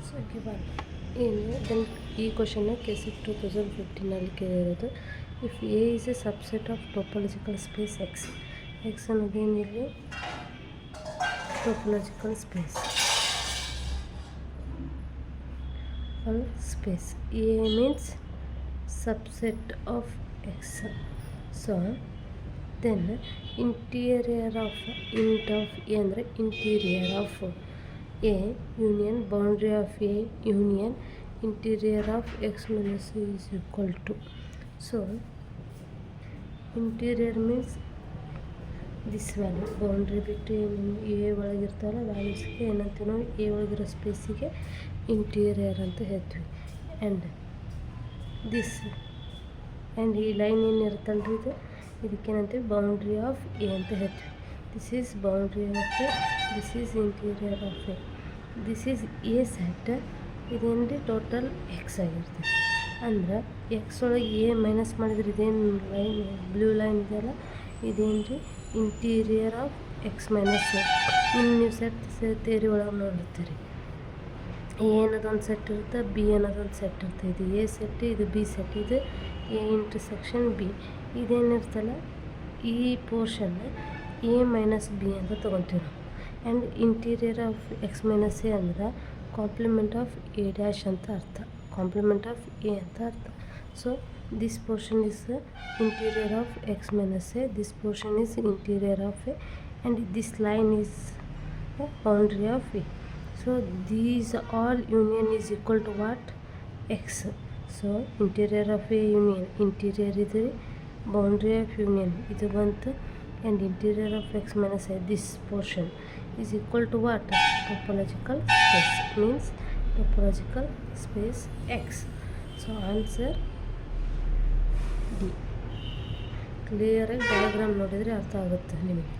So given ಏನು then ಈ ಕ್ವಶನ್ನ ಕೆಸಿಟ್ 2015 ಕೇಳಿರೋದು. If A is a subset of topological space X ಅನ್ನೋದೇನಿಲ್ಲ topological space space. A means subset of X. So then interior of int of A ಅಂದರೆ interior of A union boundary of A union interior of X minus A is equal to. So interior means this value boundary ಬಿಟ್ಟು A ಒಳಗಿರ್ತಾವಲ್ಲ ವ್ಯಾಲ್ಯೂಸ್ಗೆ ಏನಂತೀವಿ ನಾವು A ಒಳಗಿರೋ ಸ್ಪೇಸಿಗೆ interior ಅಂತ ಹೇಳ್ತೀವಿ. And this and ಈ line ಏನಿರುತ್ತಲ್ರಿ ಇದಕ್ಕೇನಂತೀವಿ boundary of A ಅಂತ ಹೇಳ್ತೀವಿ. This is boundary of A, this is interior of A, this is A set. ಇದೇನು ಟೋಟಲ್ ಎಕ್ಸ್ ಆಗಿರ್ತದೆ. ಅಂದ್ರೆ ಎಕ್ಸ್ ಒಳಗೆ ಎ ಮೈನಸ್ ಮಾಡಿದ್ರೆ ಇದೇನು ಲೈನ್ ಬ್ಲೂ ಲೈನ್ ಇದೆಯಲ್ಲ ಇದೇನು ರೀ interior of X minus A. ಇನ್ನು ನೀವು ಸೆಟ್ ಥಿಯರಿ ಒಳಗೆ ನೋಡಿರ್ತೀರಿ ಎ ಅನ್ನೋದೊಂದು ಸೆಟ್ ಇರುತ್ತೆ, ಬಿ ಅನ್ನೋದೊಂದು ಸೆಟ್ ಇರುತ್ತೆ. ಇದು ಎ ಸೆಟ್, ಇದು ಬಿ ಸೆಟ್, ಇದು ಎ ಇಂಟರ್ಸೆಕ್ಷನ್ ಬಿ. ಇದೇನಿರ್ತಲ್ಲ ಈ ಪೋರ್ಷನ್ನ ಎ ಮೈನಸ್ ಬಿ ಅಂತ ತೊಗೊತೀವಿ ನಾವು. And interior of X minus A ಅಂದ್ರೆ ಕಾಂಪ್ಲಿಮೆಂಟ್ ಆಫ್ ಎ ಡ್ಯಾಶ್ ಅಂತ ಅರ್ಥ, ಕಾಂಪ್ಲಿಮೆಂಟ್ ಆಫ್ ಎ ಅಂತ ಅರ್ಥ. So this portion is the interior of x minus a, this portion is interior of a, and this line is the boundary of a. So these all union is equal to what? X. So interior of a union, interior is the boundary of union idu bantu, and interior of x minus a, this portion is equal to what? Topological space, means topological space x. So answer D. ಕ್ಲಿಯರಾಗಿ diagram ನೋಡಿದರೆ ಅರ್ಥ ಆಗುತ್ತೆ ನಿಮಗೆ.